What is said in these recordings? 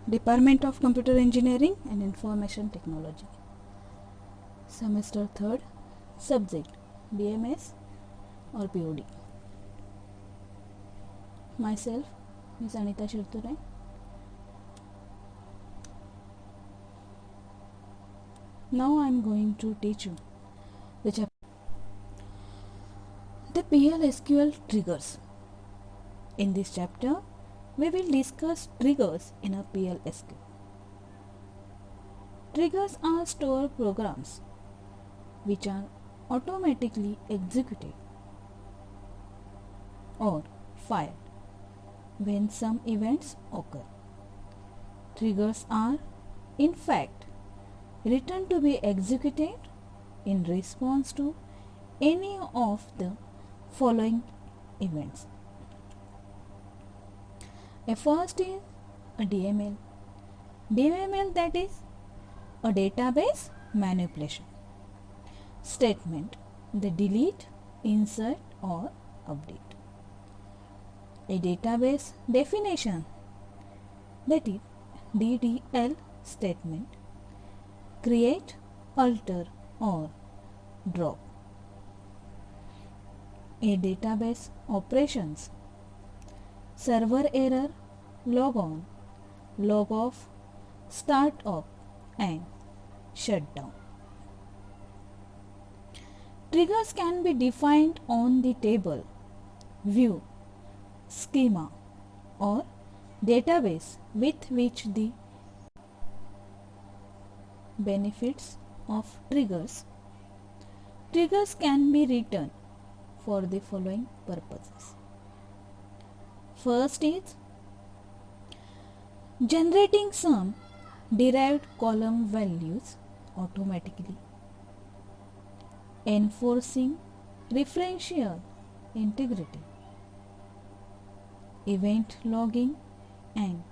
Department of Computer Engineering and Information Technology. Semester 3rd. Subject BMS or POD. Myself, Ms. Anita Shirturai. Now I am going to teach you the PL/SQL triggers. In this chapter, we will discuss triggers in a PL/SQL. Triggers are stored programs which are automatically executed or fired when some events occur. Triggers are, in fact, written to be executed in response to any of the following events. A first is a DML. DML, that is a database manipulation statement, the delete, insert or update. A database definition, that is DDL statement, create, alter or drop. A database operations, server error, log on, log off, start up and shut down. Triggers can be defined on the table, view, schema or database with which the benefits of triggers. Triggers can be written for the following purposes. First is generating some derived column values automatically, enforcing referential integrity, event logging and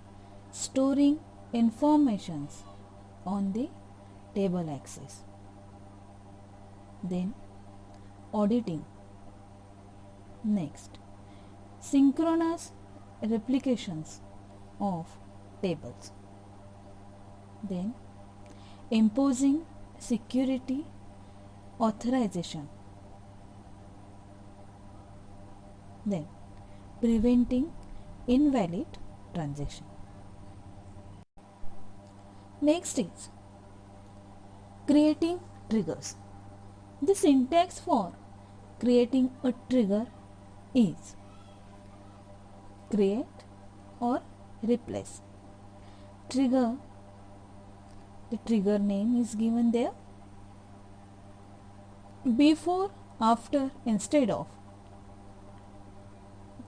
storing informations on the table access. Then auditing. Next, synchronous replications of tables. Then imposing security authorization. Then preventing invalid transaction. Next is creating triggers. The syntax for creating a trigger is create or replace. Trigger, the trigger name is given there. Before, after, instead of,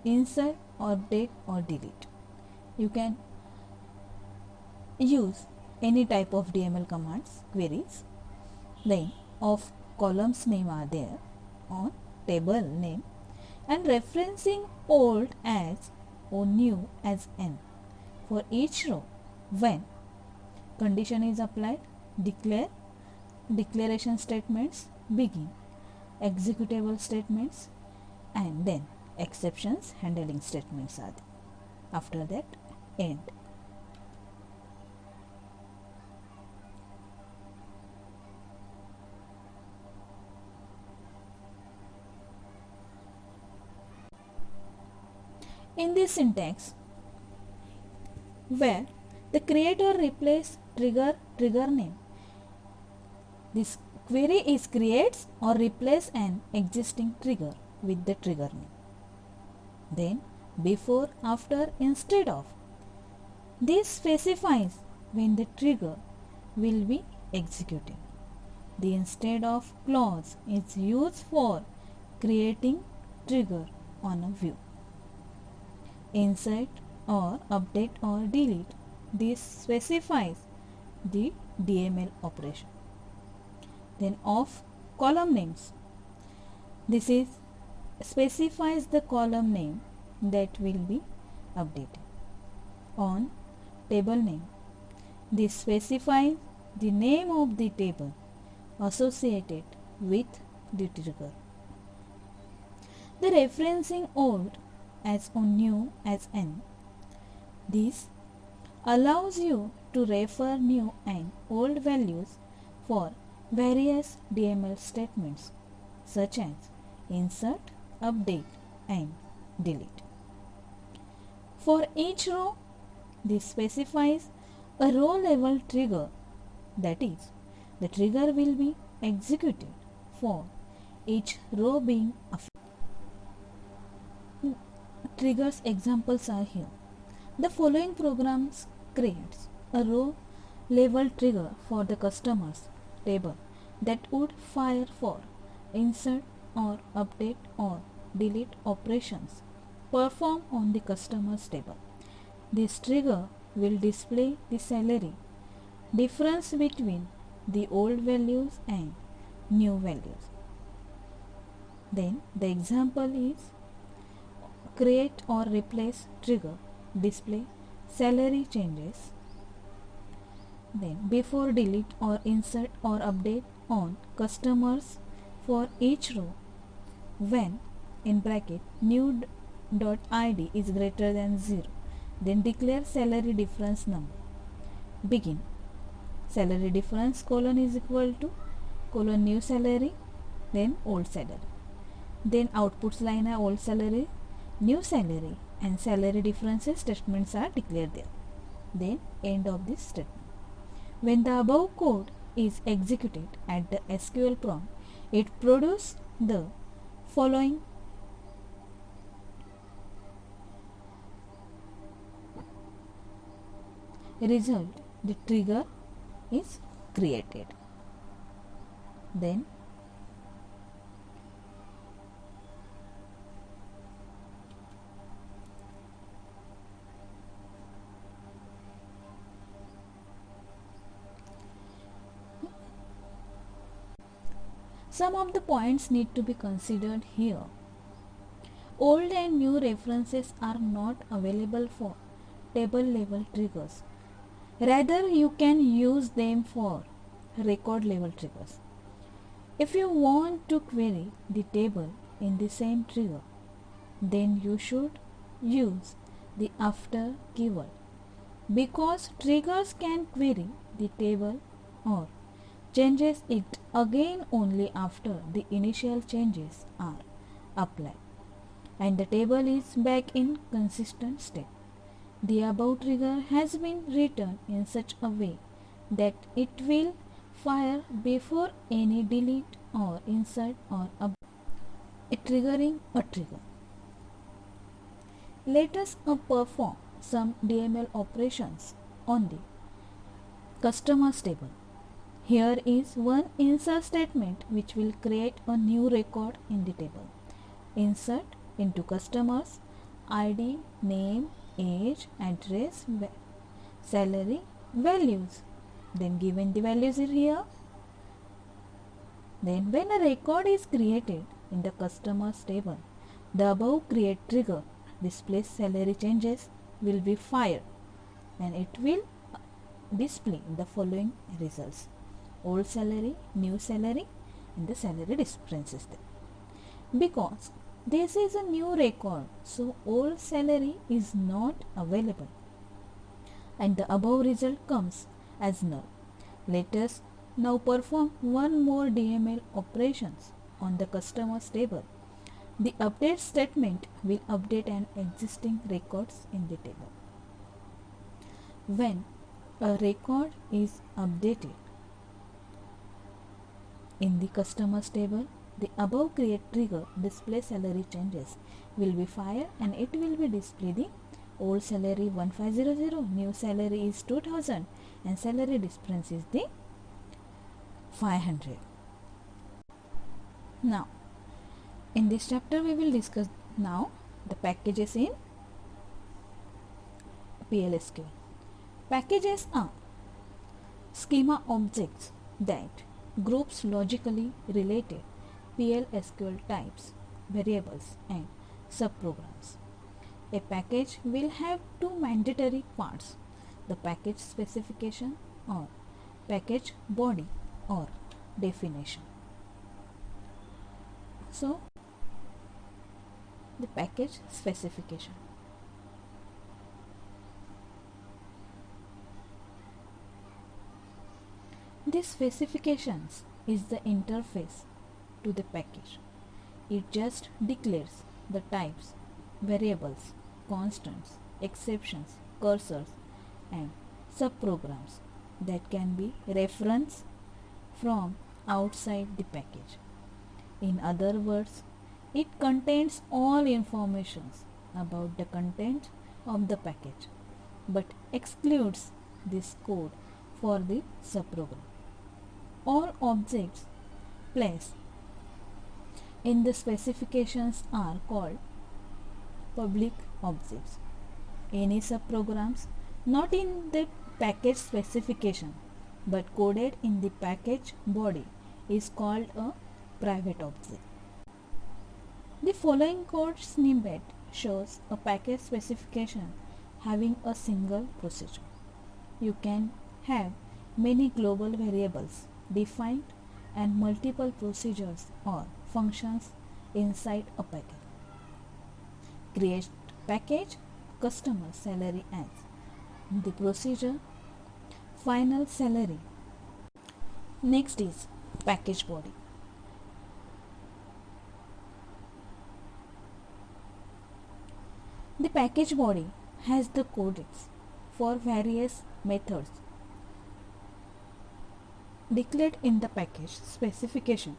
insert, update or delete. You can use any type of DML commands, queries. Then of columns name are there on table name and referencing old as or new as n for each row. When condition is applied, declare, declaration statements begin, executable statements and then exceptions handling statements are there. After that, end. In this syntax, where the create or replace trigger name, this query is creates or replace an existing trigger with the trigger name. Then before, after, instead of. This specifies when the trigger will be executed. The instead of clause is used for creating trigger on a view. Insert or update or delete. This specifies the DML operation. Then of column names. This is specifies the column name that will be updated. On table name. This specifies the name of the table associated with the trigger. The referencing old as on new as n. This allows you to refer new and old values for various DML statements such as insert, update, and delete. For each row, this specifies a row level trigger, that is, the trigger will be executed for each row being affected. Triggers examples are here. The following programs creates a row level trigger for the customers table that would fire for insert or update or delete operations performed on the customers table. This trigger will display the salary difference between the old values and new values. Then the example is create or replace trigger display salary changes. Then before delete or insert or update on customers for each row when in bracket new dot id is greater than 0, then declare salary difference number. Begin salary difference colon is equal to colon new salary, then old salary. Then outputs line are old salary, new salary, and salary differences statements are declared there. Then end of this statement. When the above code is executed at the SQL prompt, it produces the following result. The trigger is created. Then some of the points need to be considered here. Old and new references are not available for table level triggers. Rather, you can use them for record level triggers. If you want to query the table in the same trigger, then you should use the after keyword, because triggers can query the table or changes it again only after the initial changes are applied and the table is back in consistent state. The above trigger has been written in such a way that it will fire before any delete or insert or update. Triggering a trigger. Let us perform some DML operations on the customers table. Here is one insert statement which will create a new record in the table. Insert into customers ID, name, age, address, salary, values. Then given the values are here. Then when a record is created in the customers table, the above create trigger displays salary changes will be fired and it will display the following results: old salary, new salary, and the salary differences there. Because this is a new record, so old salary is not available and the above result comes as null. Let us now perform one more DML operations on the customers table. The update statement will update an existing records in the table. When a record is updated in the customers table, the above create trigger display salary changes will be fired and it will be display the old salary 1500, new salary is 2000 and salary difference is the 500. Now in this chapter we will discuss now the packages in PLSQL. Packages are schema objects that groups logically related PLSQL types, variables and subprograms. A package will have two mandatory parts: the package specification or package body or definition. So the package specification. This specifications is the interface to the package. It just declares the types, variables, constants, exceptions, cursors, and subprograms that can be referenced from outside the package. In other words, it contains all informations about the content of the package but excludes this code for the subprogram. All objects placed in the specifications are called public objects. Any subprograms not in the package specification but coded in the package body is called a private object. The following code snippet shows a package specification having a single procedure. You can have many global variables defined and multiple procedures or functions inside a package. Create package customer salary as the procedure final salary. Next is package body. The package body has the codecs for various methods declared in the package specification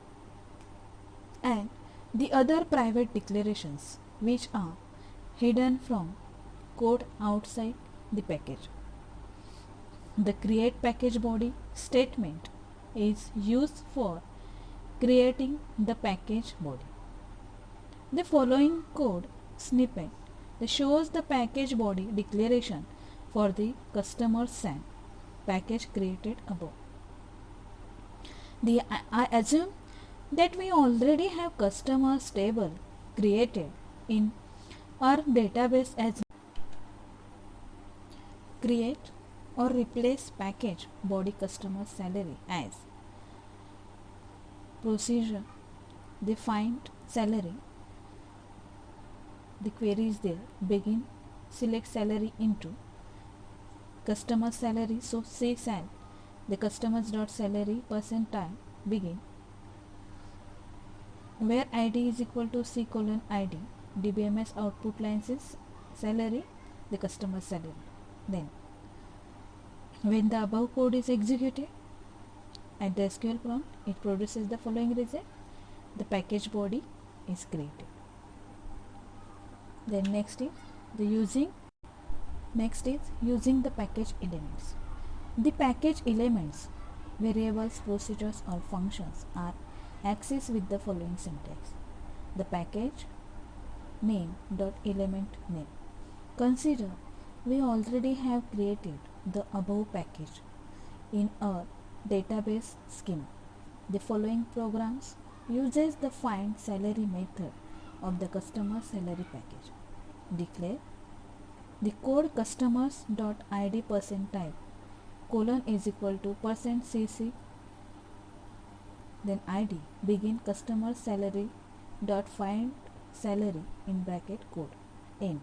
and the other private declarations which are hidden from code outside the package. The create package body statement is used for creating the package body. The following code snippet shows the package body declaration for the customer SAN package created above. I assume that we already have customers table created in our database as create or replace package body customer salary as procedure defined salary. The query is there, begin select salary into customer salary, so say sal the customers dot salary percentile begin where id is equal to c colon id, dbms output lines is salary, the customer salary. Then when the above code is executed at the SQL prompt, it produces the following result: the package body is created. Then next is using the package elements. The package elements, variables, procedures or functions are accessed with the following syntax: the package name dot element name. Consider we already have created the above package in our database schema. The following programs uses the find salary method of the customer salary package. Declare the code customers dot id percentile colon is equal to percent cc, then id begin customer salary dot find salary in bracket code end.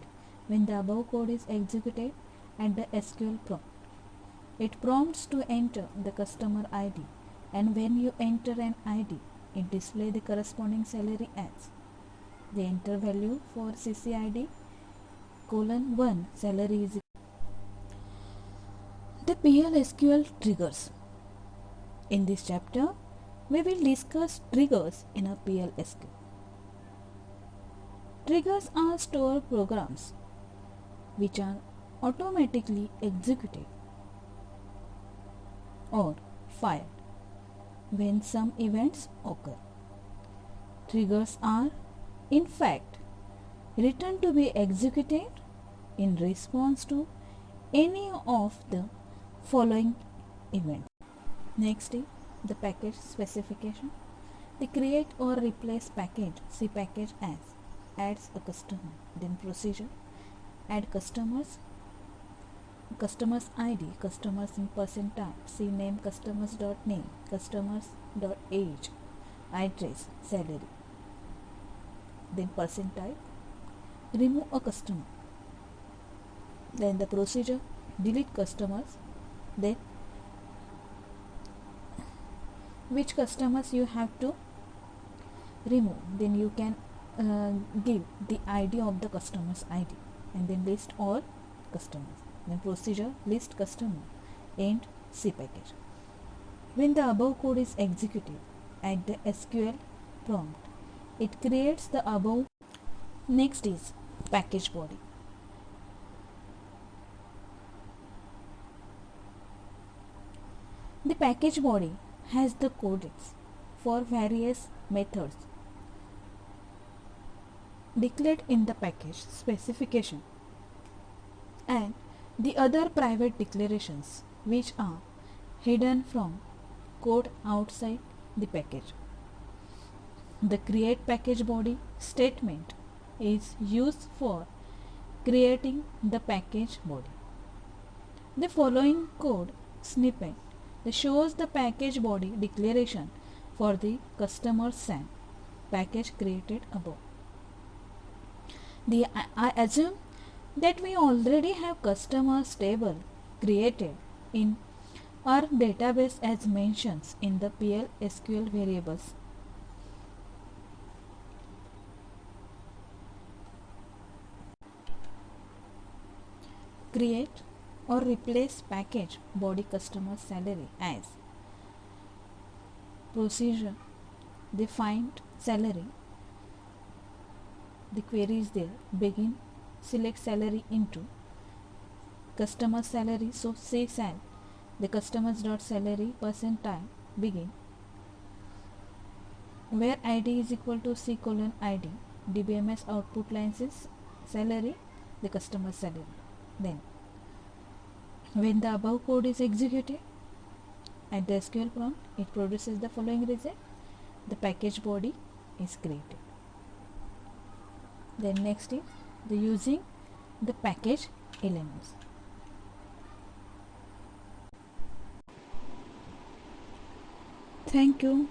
When the above code is executed at the SQL prompt, it prompts to enter the customer id, and when you enter an id, it displays the corresponding salary as the enter value for ccid colon 1 salary is the PL SQL triggers. In this chapter, we will discuss triggers in a PL SQL. Triggers are stored programs which are automatically executed or fired when some events occur. Triggers are, in fact, written to be executed in response to any of the following events. Next is the package specification. The create or replace package, see package as adds a customer, then procedure add customers id, customers in percentile, see name customers dot name, customers dot age, address, salary, then percentile remove a customer, then the procedure delete customers, then which customers you have to remove. Then you can give the ID of the customer's ID, and then list all customers. Then procedure, list customer, end cPackage. When the above code is executed at the SQL prompt, it creates the above. Next is package body. The package body has the codecs for various methods declared in the package specification and the other private declarations which are hidden from code outside the package. The create package body statement is used for creating the package body. The following code snippet shows the package body declaration for the customer SAM package created above. I assume that we already have customers table created in our database as mentions in the PL SQL variables. Create or replace package body customer salary as procedure. They find salary, the query is there, begin, select salary into customer salary, so say sal, the customers dot salary percentile begin, where id is equal to c colon id, dbms output lines is salary, the customer salary. Then when the above code is executed at the SQL prompt, it produces the following result: the package body is created. Then next is the using the package elements. Thank you.